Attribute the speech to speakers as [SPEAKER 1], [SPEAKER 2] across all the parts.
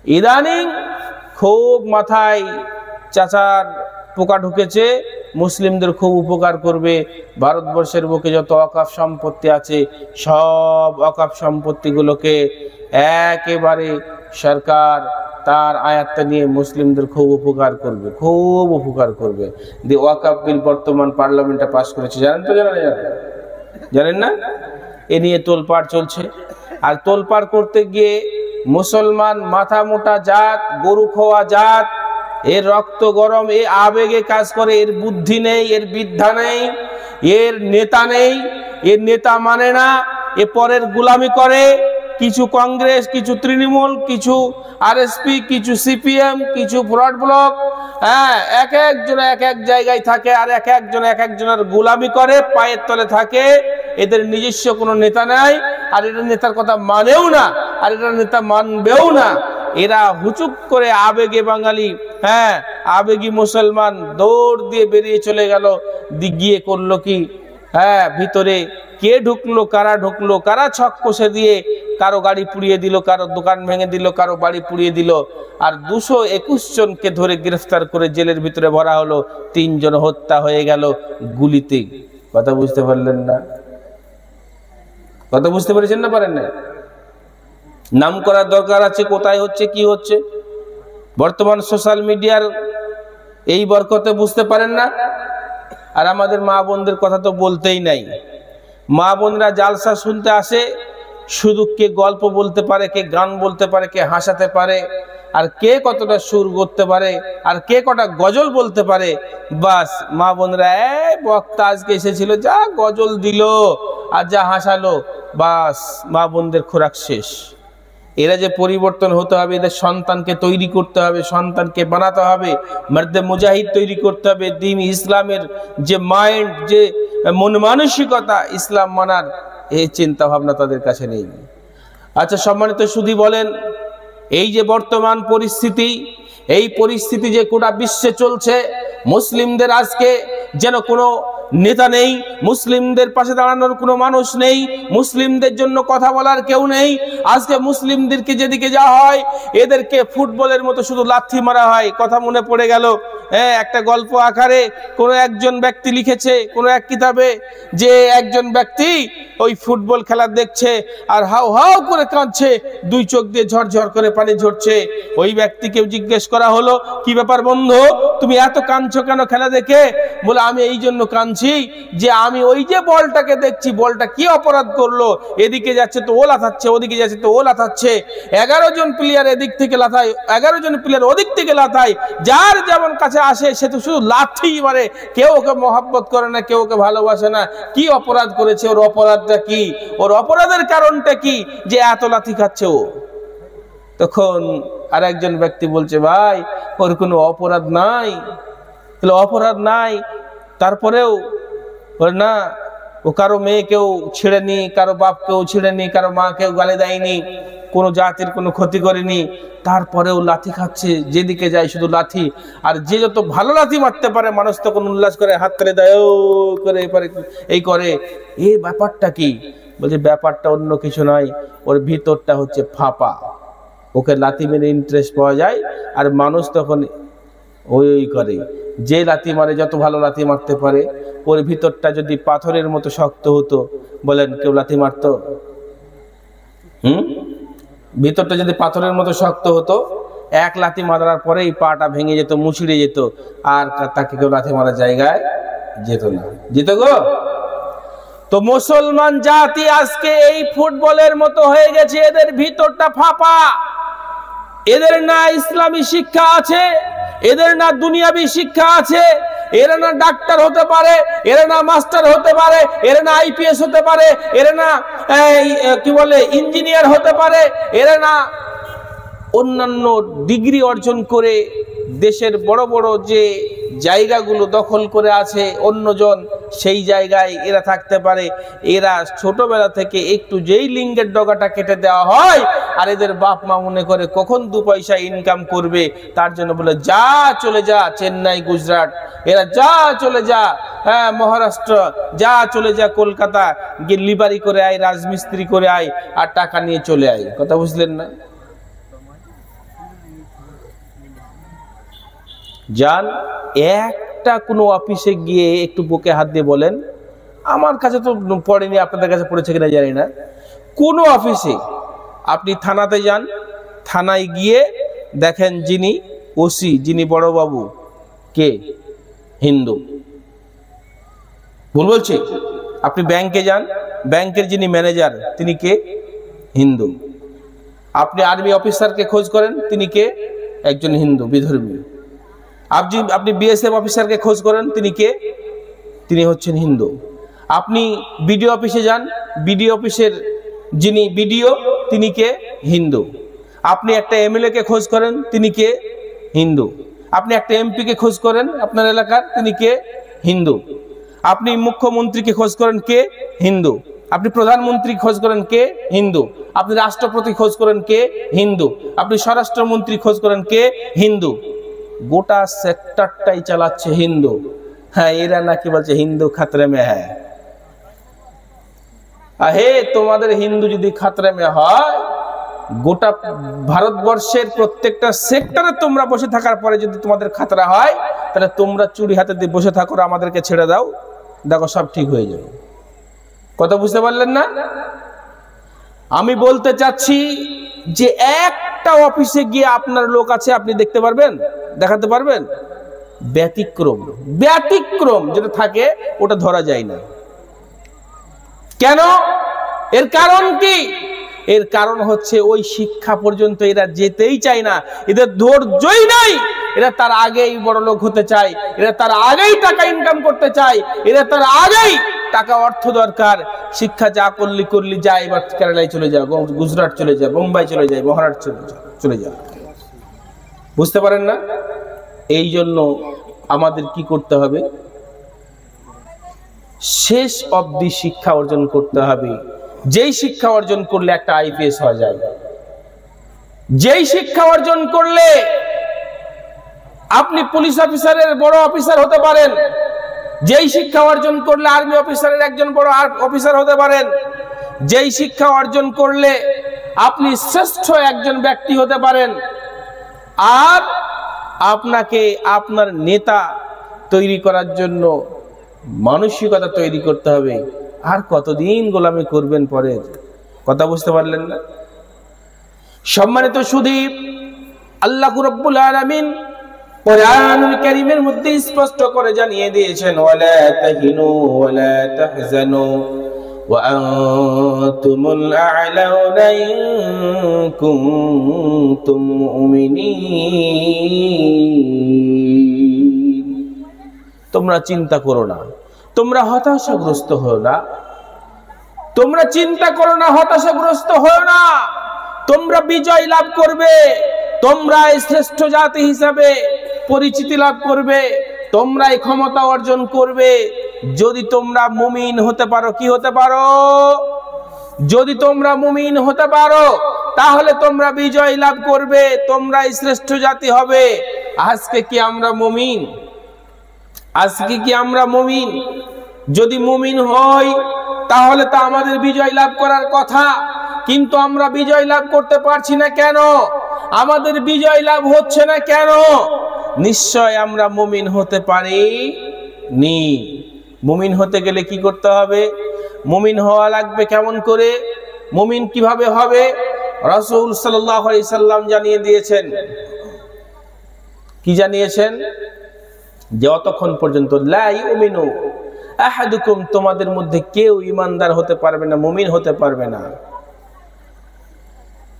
[SPEAKER 1] ইদানিং খুব মাথায় চাচার পোকা ঢুকেছে, মুসলিমদের খুব উপকার করবে, ভারতবর্ষের বুকে যত অকাফ সম্পত্তি আছে সব অকাফ সম্পত্তিগুলোকে একেবারে সরকার তার আয়াত্তে নিয়ে মুসলিমদের খুব উপকার করবে। দি ওয়াকাফ বিল বর্তমান পার্লামেন্টে পাস করেছে, জানেন তো? জানেন না? এ নিয়ে তোলপাড় চলছে। আর তোলপাড় করতে গিয়ে মুসলমান মাথা মোটা জাত, গরু খোয়া জাত, এর রক্ত গরম, এ আবেগে কাজ করে, এর বুদ্ধি নেই, এর বিদ্যা নেই, এর নেতা নেই, এর নেতা মানে না, এ পরের গোলামি করে। কিছু কংগ্রেস, কিছু তৃণমূল, কিছু আরএসপি, কিছু সিপিএম, কিছু ফরওয়ার্ড ব্লক, এক একজন এক এক জায়গায় থাকে আর এক একজনের গোলামি করে, পায়ের তলে থাকে। এদের নিজস্ব কোনো নেতা নাই, আর এরা নেতার কথা মানেও না, আর এরা নেতা মানবেও না। এরা হুচুক করে আবেগে বাঙালি, আবেগী মুসলমান দৌড় দিয়ে বেরিয়ে চলে গেল, গিয়ে করলো কি, ভিতরে কে ঢুকলো, কারা ঢুকলো, কারা ছক কষে দিয়ে কারো গাড়ি পুড়িয়ে দিল, কারো দোকান ভেঙে দিল, কারো বাড়ি পুড়িয়ে দিল। আর 221 জনকে ধরে গ্রেফতার করে জেলের ভিতরে ভরা হলো, 3 জন হত্যা হয়ে গেল গুলিতে। কথা বুঝতে পারলেন না? কথা বুঝতে পেরেছেন না? পারেন না? নাম করার দরকার আছে, কোথায় হচ্ছে, কি হচ্ছে। বর্তমান সোশ্যাল মিডিয়ার এই বরকতে বুঝতে পারেন না। আর আমাদের মা বোনদের কথা তো বলতেই নাই। মা বোনরা জালসা শুনতে আসে, শুধু কে গল্প বলতে পারে, কে গান বলতে পারে, কে হাসাতে পারে, আর কে কতটা সুর করতে পারে, আর কে কটা গজল বলতে পারে। বাস মা বোনরা, বক্তা আজকে এসেছিল, যা গজল দিল আর যা হাসালো, বাস মা বোনদের খোরাক শেষ। এরা যে পরিবর্তন হতে হবে, এদের সন্তানকে তৈরি করতে হবে, সন্তানকে বানাতে হবে, মর্দে মুজাহিদ তৈরি করতে হবে। দ্বীন ইসলামের যে মাইন্ড, যে মন মানসিকতা ইসলাম মানার, এই চিন্তা ভাবনা তাদের কাছে নেই। আচ্ছা সম্মানিত সুধী, বলেন এই যে বর্তমান পরিস্থিতি, এই পরিস্থিতি যে গোটা বিশ্বে চলছে, মুসলিমদের আজকে যেন কোনো নেতা নেই, মুসলিমদের পাশে দাঁড়ানোর কোনো মানুষ নেই, মুসলিমদের জন্য কথা বলার কেউ নেই। আজকে মুসলিমদেরকে যেদিকে যাওয়া হয়, এদেরকে ফুটবলের মতো শুধু লাথি মারা হয়। কথা মনে পড়ে গেল, একটা গল্প আকারে কোনো একজন ব্যক্তি লিখেছে কোনো এক কিতাবে, যে একজন ব্যক্তি ওই ফুটবল খেলা দেখছে আর হাউ হাউ করে কাঁদছে, 2 চোখ দিয়ে ঝরঝর করে পানি ঝরছে। ওই ব্যক্তিকে জিজ্ঞেস করা হলো, কি ব্যাপার বন্ধু, তুমি এত কাঁদছো কেন খেলা দেখে? বলে, আমি এই জন্য কাঁদছি যে আমি ওই যে বলটাকে দেখছি, বলটা কি অপরাধ করলো, এদিকে যাচ্ছে তো ও লাথাচ্ছে, ওদিকে যাচ্ছে তো ও লাথাচ্ছে, 11 জন প্লেয়ার এদিক থেকে লাথায়, 11 জন প্লেয়ার ওদিক থেকে লাথায়, যার যেমন কাছে আসে সে তো শুধু লাথি মারে, কেউ ওকে মহব্বত করে না, কেউ ওকে ভালোবাসে না। কি অপরাধ করেছে? ওর অপরাধটা কি? ওর অপরাধের কারণটা কি যে এত লাথি খাচ্ছে ও? তখন আর একজন ব্যক্তি বলছে, ভাই ওর কোনো অপরাধ নাই। তাহলে অপরাধ নাই, তারপরেও না, ও কারো মেয়েকেও ছেড়েনি, কারো বাপকেও ছেড়েনি, কারো মাকেও গালি দেয়নি, কোনো জাতির কোনো ক্ষতি করেনি, তারপরেও লাথি খাচ্ছে, যেদিকে যায় শুধু লাথি। আর যে যত ভালো লাথি মারতে পারে, মানুষ তখন উল্লাস করে, হাত করে দেয়, ও করে এই করে। এই ব্যাপারটা কি? বলছে ব্যাপারটা অন্য কিছু নয়, ওর ভিতরটা হচ্ছে ফাঁপা। ওকে লাথি মেরে ইন্টারেস্ট পাওয়া যায়, আর মানুষ তখন ওই করে। যে লাথি মারে, যত ভালো লাথি মারতে পারে, ওর ভিতরটা যদি পাথরের মতো শক্ত হতো, বলেন কেউ লাথি মারতো? ভিতরটা যদি পাথরের মতো শক্ত হতো, এক লাথি মারার পরেই পাটা ভেঙে যেত, মুচড়ে যেত, আর তাকে কেউ লাথি মারার জায়গায় যেত না। যেত গো? তো মুসলমান জাতি আজকে এই ফুটবলের মতো হয়ে গেছে, এদের ভিতরটা ফাঁপা। এদের না ইসলামী শিক্ষা আছে, এদের না দুনিয়াবী শিক্ষা আছে, এরা না ডাক্তার হতে পারে, এরা না মাস্টার হতে পারে, এরা না আইপিএস হতে পারে, এরা না কি বলে ইঞ্জিনিয়ার হতে পারে, এরা না অন্যান্য ডিগ্রি অর্জন করে দেশের বড় বড় যে জায়গাগুলো দখল করে আছে অন্যজন, সেই জায়গায় এরা থাকতে পারে। এরা ছোটবেলা থেকে একটু যেই লিঙ্গের ডগাটা কেটে দেওয়া হয়, আর এদের বাপ মা মনে করে কখন 2 পয়সা ইনকাম করবে, তার জন্য বলে যা চলে যা চেন্নাই, গুজরাট, এরা যা চলে যা মহারাষ্ট্র, যা চলে যা কলকাতা, গিয়ে লিবারি করে আয়, রাজমিস্ত্রি করে আয়, আর টাকা নিয়ে চলে আয়। কথা বুঝলেন না? যান, একটা কোনো অফিসে গিয়ে একটু বুকে হাত দিয়ে বলেন, আমার কাছে তো পড়েনি, আপনাদের কাছে পড়েছে কিনা জানি না, কোনো অফিসে আপনি থানাতে যান, থানায় গিয়ে দেখেন যিনি ওসি, যিনি বড়বাবু, কে? হিন্দু। ভুল বলছি? আপনি ব্যাংকে যান, ব্যাংকের যিনি ম্যানেজার তিনি কে? হিন্দু। আপনি আর্মি অফিসারকে খোঁজ করেন, তিনি কে? একজন হিন্দু বিধর্মী। আপনি বিএসএফ অফিসারকে খোঁজ করেন, তিনি কে? তিনি হচ্ছেন হিন্দু। আপনি বিডিও অফিসে যান, বিডিও অফিসের যিনি বিডিও তিনি কে? হিন্দু। আপনি একটা এমএলএ কে খোঁজ করেন, তিনি কে? হিন্দু। আপনি একটা এমপি কে খোঁজ করেন আপনার এলাকার, তিনি কে? হিন্দু। আপনি মুখ্যমন্ত্রীকে খোঁজ করেন, কে? হিন্দু। আপনি প্রধানমন্ত্রী খোঁজ করেন, কে? হিন্দু। আপনি রাষ্ট্রপতি খোঁজ করেন, কে? হিন্দু। আপনি স্বরাষ্ট্রমন্ত্রী খোঁজ করেন, কে? হিন্দু। গোটা সেক্টরটাই চালাচ্ছে হিন্দু। হ্যাঁ, এরা নাকি বলছে হিন্দু খাতরে মে হ্যায়। আহে, তোমাদের হিন্দু যদি খাতরে মে হয়, গোটা ভারতবর্ষের প্রত্যেকটা সেক্টরে তোমরা বসে থাকার পরে যদি তোমাদের খাতরা হয়, তাহলে তোমরা চুরি হাতে দিয়ে বসে থাকো, আমাদেরকে ছেড়ে দাও, দেখো সব ঠিক হয়ে যাবে। কথা বুঝতে পারলেন না? আমি বলতে চাচ্ছি যে একটা অফিসে গিয়ে আপনার লোক আছে, আপনি দেখতে পারবেন, দেখাতে পারবেন? ব্যতিক্রম, ব্যতিক্রম যেটা থাকে ওটা ধরা যায় না। কেন? এর কারণ কি? এর কারণ হচ্ছে ওই শিক্ষা পর্যন্ত এরা যেতেই চায় না, এদের ধৈর্যই নাই। এরা তার আগেই বড় লোক হতে চায়, এরা তার আগেই টাকা ইনকাম করতে চায়, এরা তার আগেই টাকা অর্থ দরকার। শিক্ষা যা করলি যায়, এবার কেরালায় চলে যায়, গুজরাট চলে যায়, বোম্বাই চলে যায়, মহারাষ্ট্র চলে যায়। বুঝতে পারেন না? এই জন্য আমাদের কি করতে হবে? শেষ অবধি শিক্ষা অর্জন করতে হবে। যেই শিক্ষা অর্জন করলে একটা আইপিএস হয়ে যায়, যেই শিক্ষা অর্জন করলে আপনি পুলিশ অফিসারের বড় অফিসার হতে পারেন, যেই শিক্ষা অর্জন করলে আর্মি অফিসারের একজন বড় অফিসার হতে পারেন, যেই শিক্ষা অর্জন করলে আপনি শ্রেষ্ঠ একজন ব্যক্তি হতে পারেন। আর আপনাকে আপনার নেতা তৈরি করার জন্য মানসিকতা তৈরি করতে হবে। আর কতদিন গোলামি করবেন পরের? কথা বুঝতে পারলেন না? সম্মানিত সুধী, আল্লাহ রাব্বুল আলামিন কোরআনুল কারীমের মধ্যে স্পষ্ট করে জানিয়ে দিয়েছেন, ওয়ালা তাহিনু ওয়ালা তাহজানু ওয়া আনতুমুল আ'লাউনা ইন কুনতুম মুমিনিন। তোমরা চিন্তা করো না, তোমরা হতাশাগ্রস্ত হও না, তোমরা চিন্তা করো না, হতাশাগ্রস্ত হও না, তোমরা বিজয় লাভ করবে, তোমরা শ্রেষ্ঠ জাতি হিসাবে পরিচিতি লাভ করবে, তোমরাই ক্ষমতা অর্জন করবে যদি তোমরা মুমিন হতে পারো। কি হতে পারো? যদি তোমরা মুমিন হতে পারো তাহলে তোমরা বিজয় লাভ করবে, তোমরাই শ্রেষ্ঠ জাতি হবে। আজকে কি আমরা মুমিন? আজকে কি আমরা মুমিন? যদি মুমিন হই তাহলে তো আমাদের বিজয় লাভ করার কথা, কিন্তু আমরা বিজয় লাভ করতে পারছি না কেন? আমাদের বিজয় লাভ হচ্ছে না কেন? নিশ্চয় আমরা মুমিন হতে পারিনি। মুমিন হতে গেলে কি করতে হবে? মুমিন হওয়া লাগবে কেমন করে? মুমিন কিভাবে হবে? রাসূল সাল্লাল্লাহু আলাইহি সাল্লাম জানিয়ে দিয়েছেন। কি জানিয়েছেন? যে অতক্ষণ পর্যন্ত লা ইউমিনু আহাদুকুম, তোমাদের মধ্যে কেউ ঈমানদার হতে পারবে না, মুমিন হতে পারবে না।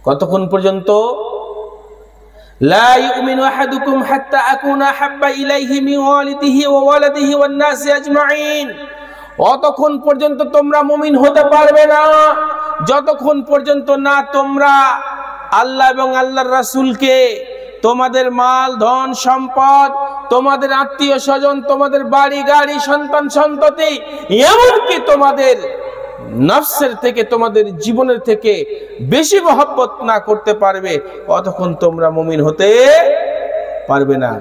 [SPEAKER 1] কতক্ষণ পর্যন্ত? লা ইউমিনু আহাদুকুম হাত্তা আকুনা হাব্বা ইলাইহি মিন ওয়ালিদিহি ওয়া ওয়ালাদিহি ওয়ান নাসি আজমাইন। অতক্ষণ পর্যন্ত তোমরা মুমিন হতে পারবে না যতক্ষণ পর্যন্ত না তোমরা আল্লাহ এবং আল্লাহর রাসূলকে, তোমাদের মাল ধন সম্পদ, তোমাদের আত্মীয় স্বজন, তোমাদের বাড়ি গাড়ি, সন্তান সন্ততি, এমনকি তোমাদের নফসের থেকে, তোমাদের জীবনের থেকে বেশি মহব্বত না করতে পারবে, অতক্ষণ তোমরা মুমিন হতে পারবে না।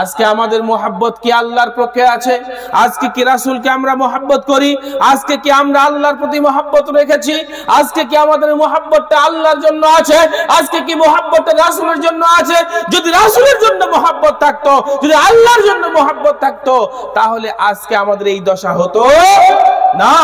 [SPEAKER 1] আজকে আমাদের মোহাব্বত কি আল্লাহর পক্ষে আছে? আজকে কি রাসূলকে আমরা মোহাব্বত করি? আজকে কি আমরা আল্লাহর প্রতি মোহাব্বত রেখেছি? আজকে কি আমাদের মোহাব্বতটা আল্লাহর জন্য আছে? আজকে কি মোহাব্বতটা রাসূলের জন্য আছে? যদি রাসূলের জন্য মোহাব্বত থাকতো, যদি আল্লাহর জন্য মোহাব্বত থাকতো, তাহলে আজকে আমাদের এই দশা হতো না।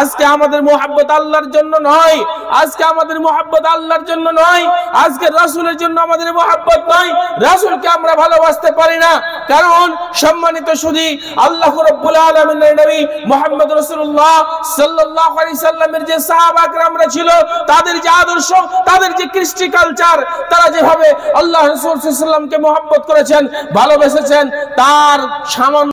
[SPEAKER 1] আজকে আমাদের মোহাব্বত আল্লাহর জন্য নয়, আজকে আমাদের মোহাব্বত আল্লাহর জন্য নয়, আজকে রাসূলের জন্য আমাদের মোহাব্বত নয়। রাসূলকে আমরা ভালোবাসতে পারি না, কারণ সম্মানিত শুধু আল্লাহ রাব্বুল আলামিনের নবী মুহাম্মদ রাসূলুল্লাহ সাল্লাল্লাহু আলাইহি সাল্লামের যে সাহাবা کرامরা ছিল, তাদের যে আদর্শ, তাদের যে কৃষ্টি কালচার, তারা যেভাবে আল্লাহ রাসূল সাল্লাল্লাহু আলাইহি সাল্লামকে মোহাব্বত করেছেন, ভালোবেসেছেন, তার সামান্য